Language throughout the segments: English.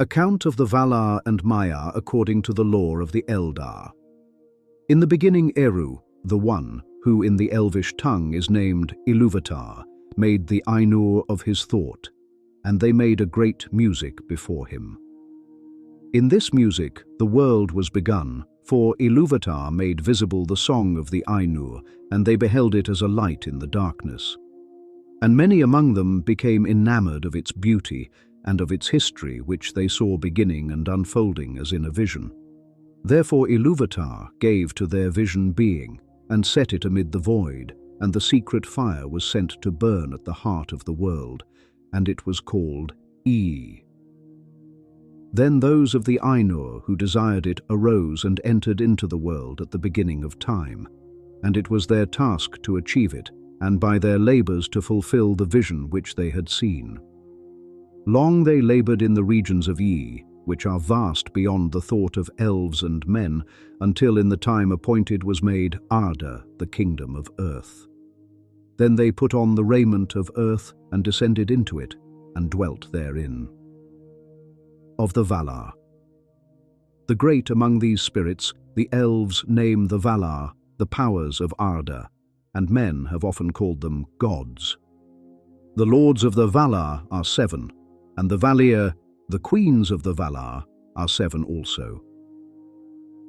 Account of the Valar and Maiar according to the lore of the Eldar. In the beginning Eru, the One, who in the Elvish tongue is named Ilúvatar, made the Ainur of his thought, and they made a great music before him. In this music the world was begun, for Ilúvatar made visible the song of the Ainur, and they beheld it as a light in the darkness. And many among them became enamored of its beauty and of its history, which they saw beginning and unfolding as in a vision. Therefore Ilúvatar gave to their vision being, and set it amid the void, and the secret fire was sent to burn at the heart of the world, and it was called E. Then those of the Ainur who desired it arose and entered into the world at the beginning of time, and it was their task to achieve it, and by their labours to fulfill the vision which they had seen. Long they laboured in the regions of E, which are vast beyond the thought of elves and men, until in the time appointed was made Arda, the kingdom of earth. Then they put on the raiment of earth and descended into it, and dwelt therein. Of the Valar. The great among these spirits, the elves name the Valar the powers of Arda, and men have often called them gods. The lords of the Valar are 7, and the Valir, the queens of the Valar, are 7 also.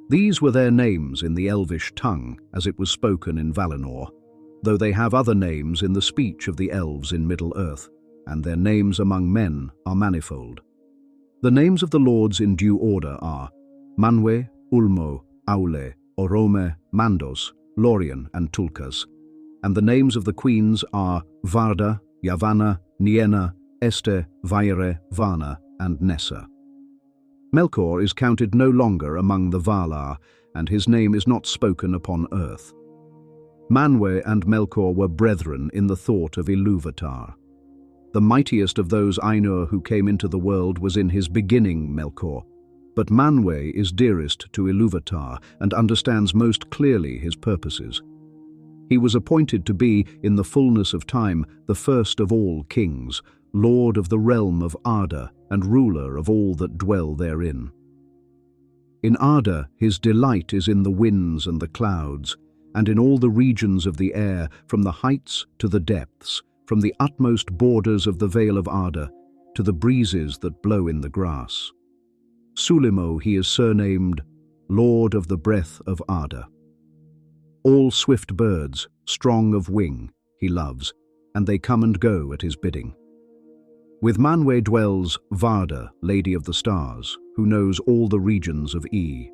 These were their names in the Elvish tongue, as it was spoken in Valinor, though they have other names in the speech of the elves in Middle-earth, and their names among men are manifold. The names of the lords in due order are Manwë, Ulmo, Aulë, Orome, Mandos, Lorien, and Tulkas, and the names of the queens are Varda, Yavanna, Nienna, Este, Vaire, Vana, and Nessa. Melkor is counted no longer among the Valar, and his name is not spoken upon earth. Manwë and Melkor were brethren in the thought of Ilúvatar. The mightiest of those Ainur who came into the world was in his beginning Melkor, but Manwë is dearest to Ilúvatar and understands most clearly his purposes. He was appointed to be, in the fullness of time, the first of all kings, lord of the realm of Arda and ruler of all that dwell therein. In Arda his delight is in the winds and the clouds, and in all the regions of the air, from the heights to the depths, from the utmost borders of the vale of Arda to the breezes that blow in the grass. Sulimo he is surnamed Lord of the Breath of Arda. All swift birds, strong of wing, he loves, and they come and go at his bidding. With Manwë dwells Varda, Lady of the Stars, who knows all the regions of E.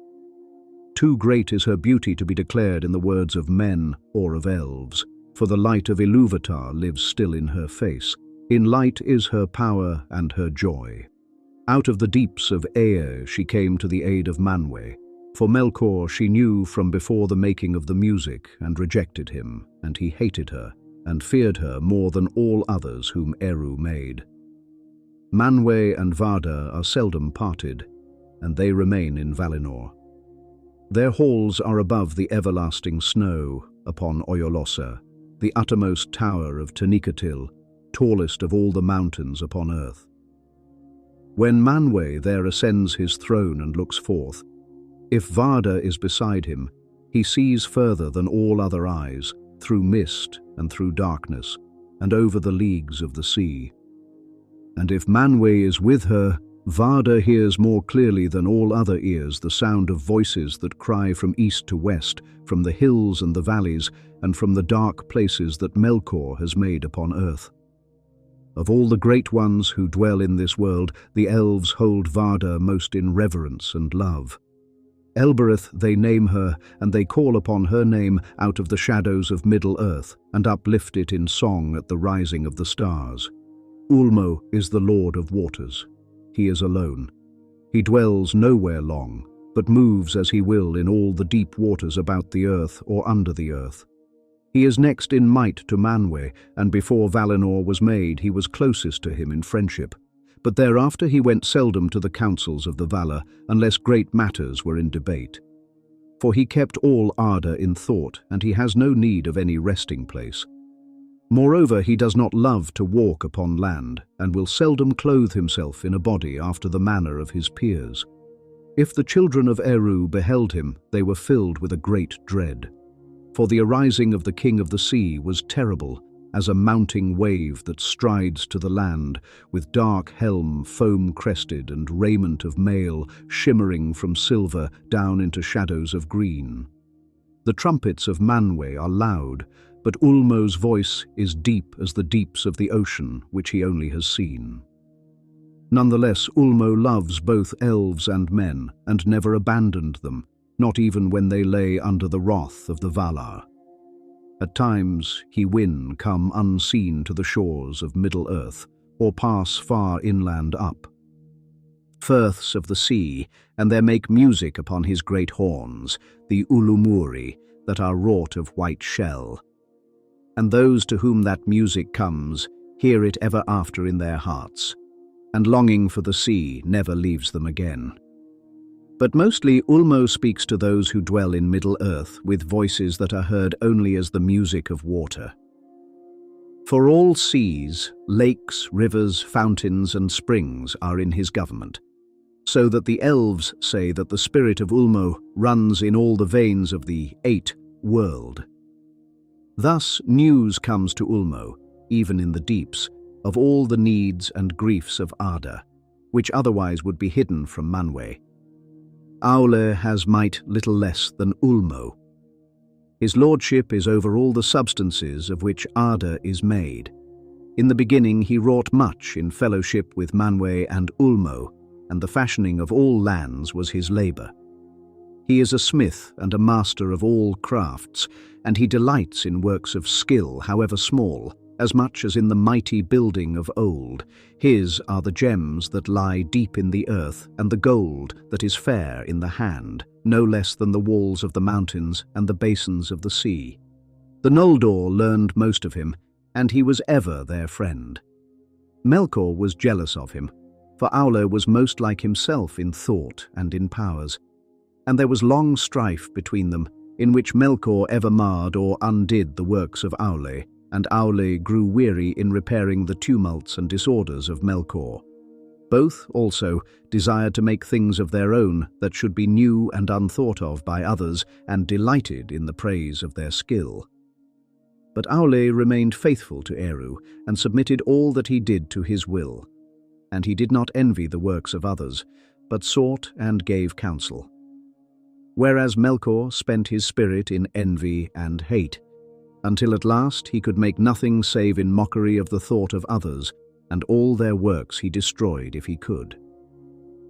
Too great is her beauty to be declared in the words of men or of elves, for the light of Ilúvatar lives still in her face. In light is her power and her joy. Out of the deeps of Aer she came to the aid of Manwë, for Melkor she knew from before the making of the music, and rejected him, and he hated her, and feared her more than all others whom Eru made. Manwë and Varda are seldom parted, and they remain in Valinor. Their halls are above the everlasting snow upon Oyolossa, the uttermost tower of Tanicatil, tallest of all the mountains upon earth. When Manwë there ascends his throne and looks forth, if Varda is beside him, he sees further than all other eyes, through mist and through darkness, and over the leagues of the sea. And if Manwë is with her, Varda hears more clearly than all other ears the sound of voices that cry from east to west, from the hills and the valleys, and from the dark places that Melkor has made upon earth. Of all the great ones who dwell in this world, the elves hold Varda most in reverence and love. Elbereth they name her, and they call upon her name out of the shadows of Middle-earth, and uplift it in song at the rising of the stars. Ulmo is the Lord of Waters. He is alone. He dwells nowhere long, but moves as he will in all the deep waters about the earth or under the earth. He is next in might to Manwë, and before Valinor was made he was closest to him in friendship. But thereafter he went seldom to the councils of the Valar, unless great matters were in debate. For he kept all Arda in thought, and he has no need of any resting place. Moreover, he does not love to walk upon land, and will seldom clothe himself in a body after the manner of his peers. If the children of Eru beheld him, they were filled with a great dread. For the arising of the king of the sea was terrible, as a mounting wave that strides to the land, with dark helm foam-crested and raiment of mail shimmering from silver down into shadows of green. The trumpets of Manwë are loud, but Ulmo's voice is deep as the deeps of the ocean, which he only has seen. Nonetheless, Ulmo loves both elves and men, and never abandoned them, not even when they lay under the wrath of the Valar. At times he win come unseen to the shores of Middle-earth, or pass far inland up. Firths of the sea, and there make music upon his great horns, the Ulumuri, that are wrought of white shell. And those to whom that music comes hear it ever after in their hearts, and longing for the sea never leaves them again. But mostly Ulmo speaks to those who dwell in Middle-earth with voices that are heard only as the music of water. For all seas, lakes, rivers, fountains, and springs are in his government, so that the elves say that the spirit of Ulmo runs in all the veins of the eight world. Thus news comes to Ulmo, even in the deeps, of all the needs and griefs of Arda, which otherwise would be hidden from Manwë. Aulë has might little less than Ulmo. His lordship is over all the substances of which Arda is made. In the beginning he wrought much in fellowship with Manwë and Ulmo, and the fashioning of all lands was his labour. He is a smith and a master of all crafts, and he delights in works of skill, however small, as much as in the mighty building of old. His are the gems that lie deep in the earth, and the gold that is fair in the hand, no less than the walls of the mountains and the basins of the sea. The Noldor learned most of him, and he was ever their friend. Melkor was jealous of him, for Aulë was most like himself in thought and in powers, and there was long strife between them, in which Melkor ever marred or undid the works of Aulë, and Aulë grew weary in repairing the tumults and disorders of Melkor. Both, also, desired to make things of their own that should be new and unthought of by others, and delighted in the praise of their skill. But Aulë remained faithful to Eru, and submitted all that he did to his will. And he did not envy the works of others, but sought and gave counsel. Whereas Melkor spent his spirit in envy and hate, until at last he could make nothing save in mockery of the thought of others, and all their works he destroyed if he could.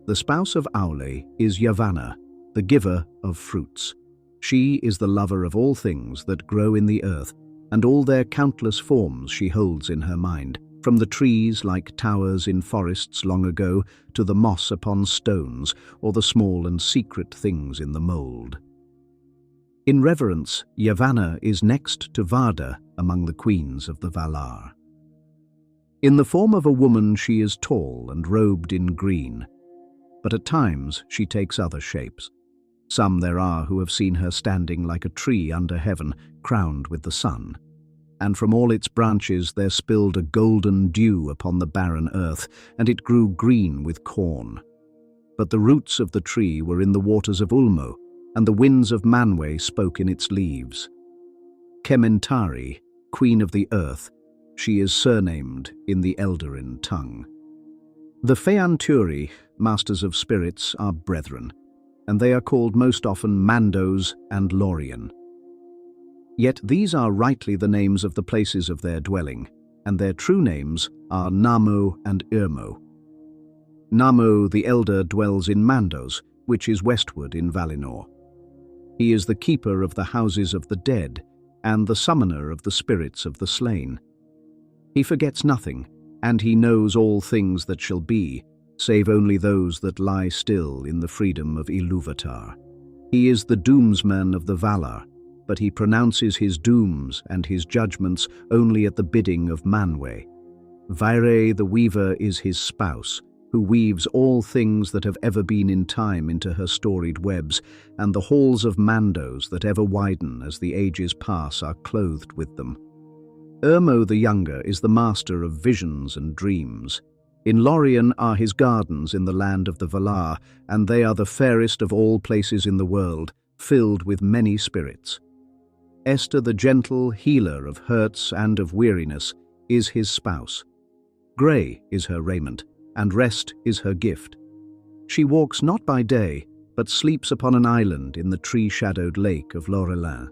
The spouse of Aulë is Yavanna, the giver of fruits. She is the lover of all things that grow in the earth, and all their countless forms she holds in her mind, from the trees like towers in forests long ago to the moss upon stones, or the small and secret things in the mould. In reverence, Yavanna is next to Varda among the queens of the Valar. In the form of a woman she is tall and robed in green, but at times she takes other shapes. Some there are who have seen her standing like a tree under heaven, crowned with the sun, and from all its branches there spilled a golden dew upon the barren earth, and it grew green with corn. But the roots of the tree were in the waters of Ulmo, and the winds of Manwë spoke in its leaves. Kementari, queen of the earth, she is surnamed in the Eldarin tongue. The Feanturi, masters of spirits, are brethren, and they are called most often Mandos and Lorien. Yet these are rightly the names of the places of their dwelling, and their true names are Namo and Irmo. Namo the Elder dwells in Mandos, which is westward in Valinor. He is the keeper of the houses of the dead, and the summoner of the spirits of the slain. He forgets nothing, and he knows all things that shall be, save only those that lie still in the freedom of Ilúvatar. He is the doomsman of the Valar, but he pronounces his dooms and his judgments only at the bidding of Manwë. Vaire the weaver is his spouse, who weaves all things that have ever been in time into her storied webs, and the halls of Mandos that ever widen as the ages pass are clothed with them. Ulmo the Younger is the master of visions and dreams. In Lorien are his gardens in the land of the Valar, and they are the fairest of all places in the world, filled with many spirits. Esther, the gentle healer of hurts and of weariness, is his spouse. Grey is her raiment, and rest is her gift. She walks not by day, but sleeps upon an island in the tree-shadowed lake of Lorelin.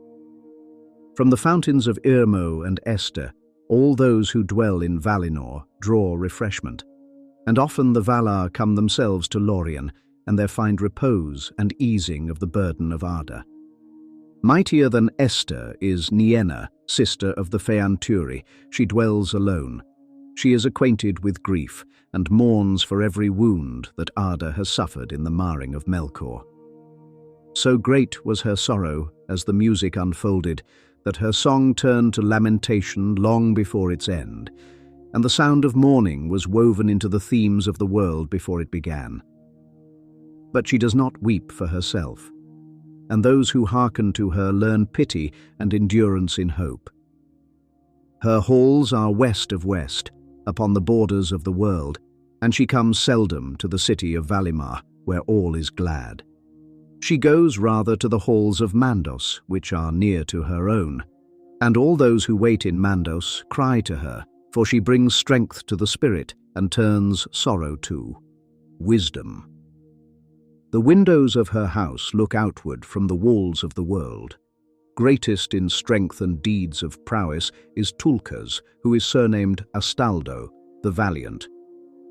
From the fountains of Ulmo and Esther, all those who dwell in Valinor draw refreshment, and often the Valar come themselves to Lorien, and there find repose and easing of the burden of Arda. Mightier than Esther is Nienna, sister of the Feanturi. She dwells alone. She is acquainted with grief, and mourns for every wound that Arda has suffered in the marring of Melkor. So great was her sorrow as the music unfolded, that her song turned to lamentation long before its end, and the sound of mourning was woven into the themes of the world before it began. But she does not weep for herself, and those who hearken to her learn pity and endurance in hope. Her halls are west of west, upon the borders of the world, and she comes seldom to the city of Valimar, where all is glad. She goes rather to the halls of Mandos, which are near to her own, and all those who wait in Mandos cry to her, for she brings strength to the spirit and turns sorrow to wisdom. The windows of her house look outward from the walls of the world. Greatest in strength and deeds of prowess is Tulkas, who is surnamed Astaldo, the Valiant.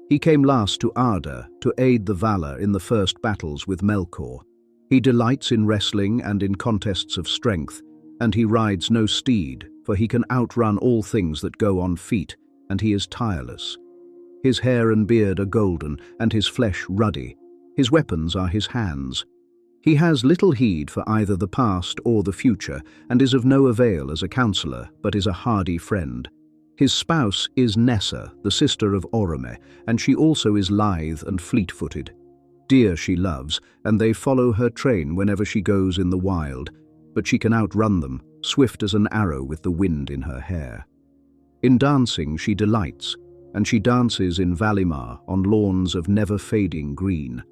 He came last to Arda to aid the Valar in the first battles with Melkor. He delights in wrestling and in contests of strength, and he rides no steed, for he can outrun all things that go on feet, and he is tireless. His hair and beard are golden, and his flesh ruddy. His weapons are his hands. He has little heed for either the past or the future, and is of no avail as a counsellor, but is a hardy friend. His spouse is Nessa, the sister of Orome, and she also is lithe and fleet-footed. Deer she loves, and they follow her train whenever she goes in the wild, but she can outrun them, swift as an arrow with the wind in her hair. In dancing she delights, and she dances in Valimar on lawns of never-fading green.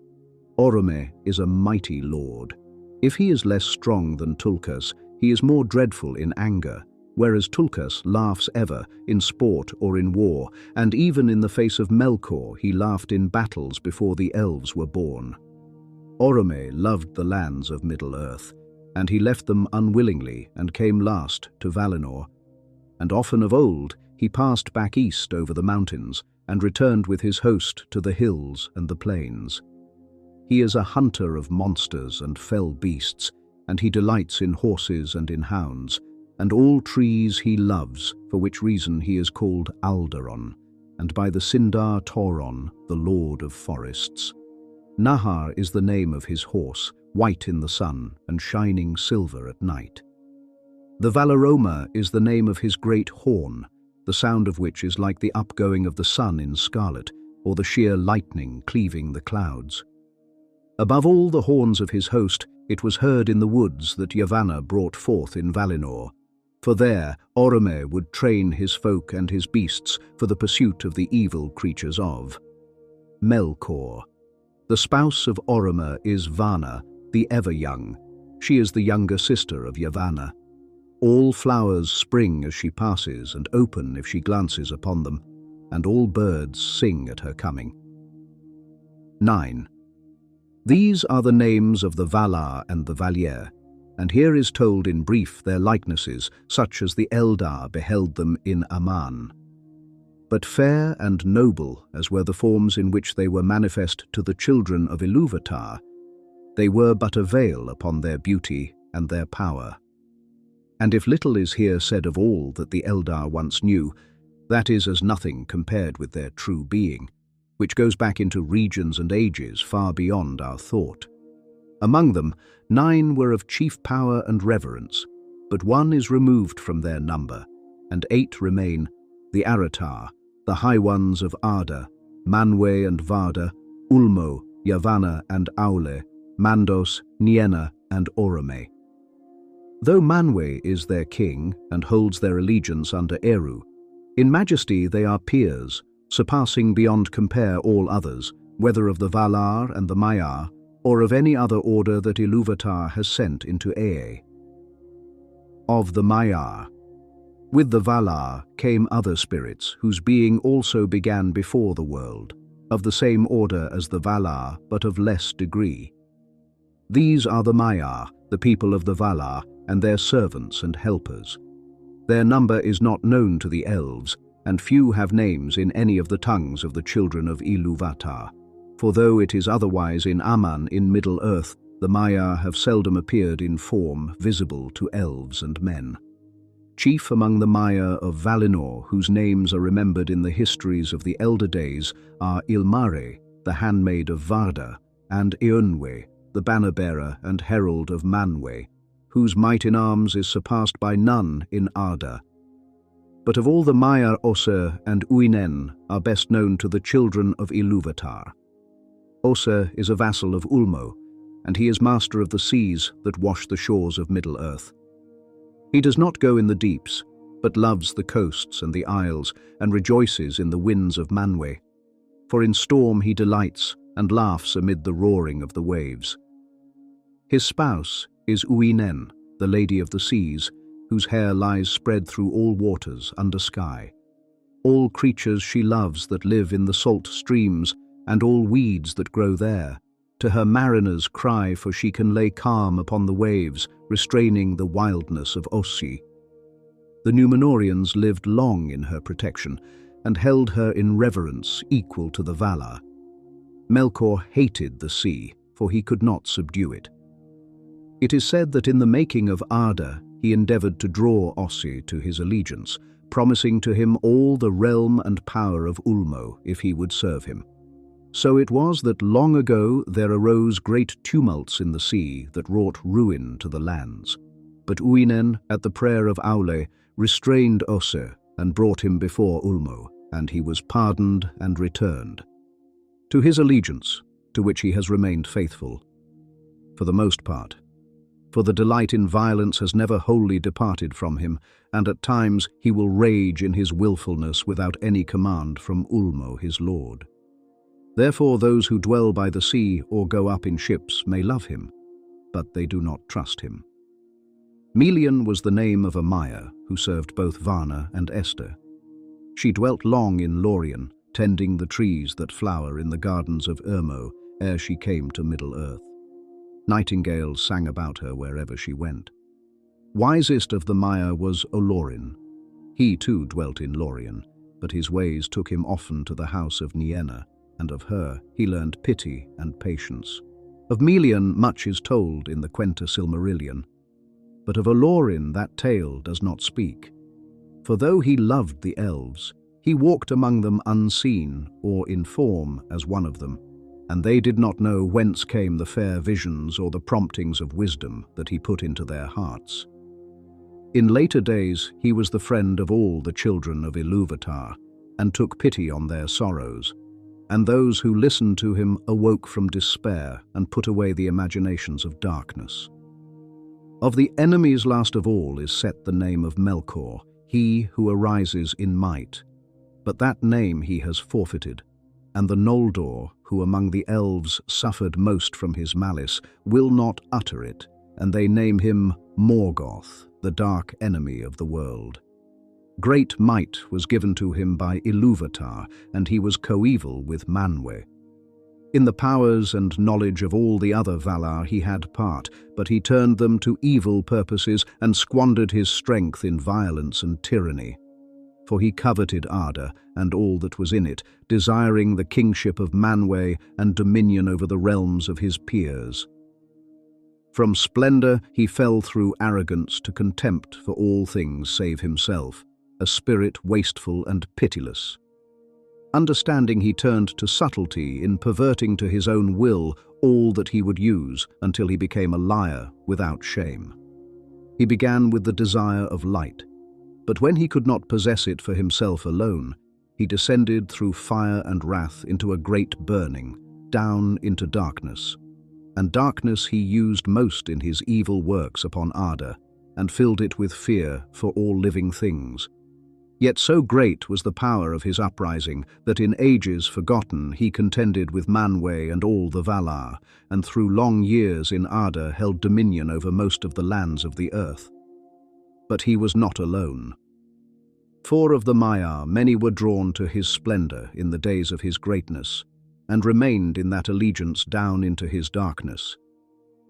Orome is a mighty lord. If he is less strong than Tulkas, he is more dreadful in anger, whereas Tulkas laughs ever, in sport or in war, and even in the face of Melkor he laughed in battles before the elves were born. Orome loved the lands of Middle-earth, and he left them unwillingly and came last to Valinor. And often of old he passed back east over the mountains, and returned with his host to the hills and the plains. He is a hunter of monsters and fell beasts, and he delights in horses and in hounds, and all trees he loves, for which reason he is called Alderon, and by the Sindar Tauron, the lord of forests. Nahar is the name of his horse, white in the sun and shining silver at night. The Valaroma is the name of his great horn, the sound of which is like the upgoing of the sun in scarlet, or the sheer lightning cleaving the clouds. Above all the horns of his host, it was heard in the woods that Yavanna brought forth in Valinor, for there Orome would train his folk and his beasts for the pursuit of the evil creatures of Melkor. The spouse of Orome is Vana, the ever-young. She is the younger sister of Yavanna. All flowers spring as she passes and open if she glances upon them, and all birds sing at her coming. 9. These are the names of the Valar and the Valier, and here is told in brief their likenesses, such as the Eldar beheld them in Aman. But fair and noble as were the forms in which they were manifest to the children of Ilúvatar, they were but a veil upon their beauty and their power. And if little is here said of all that the Eldar once knew, that is as nothing compared with their true being, which goes back into regions and ages far beyond our thought. Among them, 9 were of chief power and reverence, but 1 is removed from their number, and 8 remain, the Aratar, the High Ones of Arda, Manwë and Varda, Ulmo, Yavanna and Aulë, Mandos, Nienna and Orome. Though Manwë is their king and holds their allegiance under Eru, in majesty they are peers, surpassing beyond compare all others, whether of the Valar and the Maiar, or of any other order that Ilúvatar has sent into Ea. Of the Maiar. With the Valar came other spirits, whose being also began before the world, of the same order as the Valar, but of less degree. These are the Maiar, the people of the Valar, and their servants and helpers. Their number is not known to the elves, and few have names in any of the tongues of the children of Ilúvatar. For though it is otherwise in Aman in Middle-earth, the Maiar have seldom appeared in form visible to elves and men. Chief among the Maiar of Valinor, whose names are remembered in the histories of the elder days, are Ilmare, the handmaid of Varda, and Eönwë, the banner-bearer and herald of Manwë, whose might in arms is surpassed by none in Arda. But of all the Maiar, Oser and Uinen are best known to the children of Ilúvatar. Oser is a vassal of Ulmo, and he is master of the seas that wash the shores of Middle-earth. He does not go in the deeps, but loves the coasts and the isles, and rejoices in the winds of Manwë. For in storm he delights, and laughs amid the roaring of the waves. His spouse is Uinen, the Lady of the Seas, whose hair lies spread through all waters under sky. All creatures she loves that live in the salt streams, and all weeds that grow there. To her mariners cry, for she can lay calm upon the waves, restraining the wildness of Ossi. The Númenóreans lived long in her protection, and held her in reverence equal to the Valar. Melkor hated the sea, for he could not subdue it. It is said that in the making of Arda, he endeavored to draw Ossi to his allegiance, promising to him all the realm and power of Ulmo if he would serve him. So it was that long ago there arose great tumults in the sea that wrought ruin to the lands. But Uinen, at the prayer of Aulë, restrained Oser and brought him before Ulmo, and he was pardoned and returned to his allegiance, to which he has remained faithful, for the most part. For the delight in violence has never wholly departed from him, and at times he will rage in his willfulness without any command from Ulmo his lord. Therefore those who dwell by the sea or go up in ships may love him, but they do not trust him. Melian was the name of a Maiar who served both Varna and Esther. She dwelt long in Lórien, tending the trees that flower in the gardens of Ulmo ere she came to Middle-earth. Nightingales sang about her wherever she went. Wisest of the Maiar was Olorin. He too dwelt in Lórien, but his ways took him often to the house of Nienna, and of her he learned pity and patience. Of Melian much is told in the Quenta Silmarillion, but of Olorin that tale does not speak. For though he loved the elves, he walked among them unseen or in form as one of them, and they did not know whence came the fair visions or the promptings of wisdom that he put into their hearts. In later days he was the friend of all the children of Ilúvatar, and took pity on their sorrows, and those who listened to him awoke from despair and put away the imaginations of darkness. Of the enemies last of all is set the name of Melkor, he who arises in might. But that name he has forfeited, and the Noldor, who among the elves suffered most from his malice, will not utter it, and they name him Morgoth, the dark enemy of the world. Great might was given to him by Ilúvatar, and he was coeval with Manwë. In the powers and knowledge of all the other Valar he had part, but he turned them to evil purposes and squandered his strength in violence and tyranny. For he coveted Arda and all that was in it, desiring the kingship of Manwë and dominion over the realms of his peers. From splendor he fell through arrogance to contempt for all things save himself, a spirit wasteful and pitiless. Understanding, he turned to subtlety in perverting to his own will all that he would use until he became a liar without shame. He began with the desire of light, but when he could not possess it for himself alone, he descended through fire and wrath into a great burning, down into darkness. And darkness he used most in his evil works upon Arda, and filled it with fear for all living things. Yet so great was the power of his uprising that in ages forgotten he contended with Manwë and all the Valar, and through long years in Arda held dominion over most of the lands of the earth. But he was not alone. For of the Maiar many were drawn to his splendor in the days of his greatness, and remained in that allegiance down into his darkness.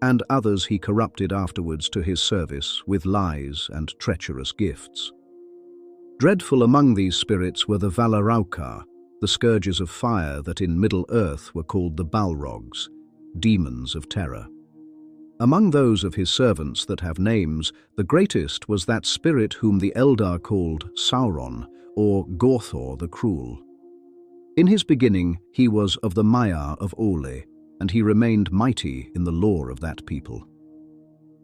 And others he corrupted afterwards to his service with lies and treacherous gifts. Dreadful among these spirits were the Valaquenta, the scourges of fire that in Middle-earth were called the Balrogs, demons of terror. Among those of his servants that have names, the greatest was that spirit whom the Eldar called Sauron, or Gorthor the Cruel. In his beginning he was of the Maiar of Aulë, and he remained mighty in the lore of that people.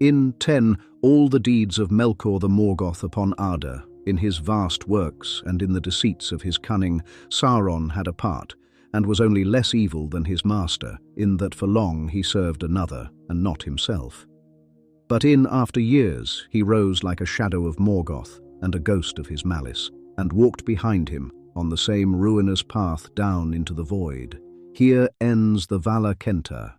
In 10, all the deeds of Melkor the Morgoth upon Arda, in his vast works and in the deceits of his cunning, Sauron had a part, and was only less evil than his master, in that for long he served another, and not himself. But in after years he rose like a shadow of Morgoth, and a ghost of his malice, and walked behind him, on the same ruinous path down into the void. Here ends the Valaquenta,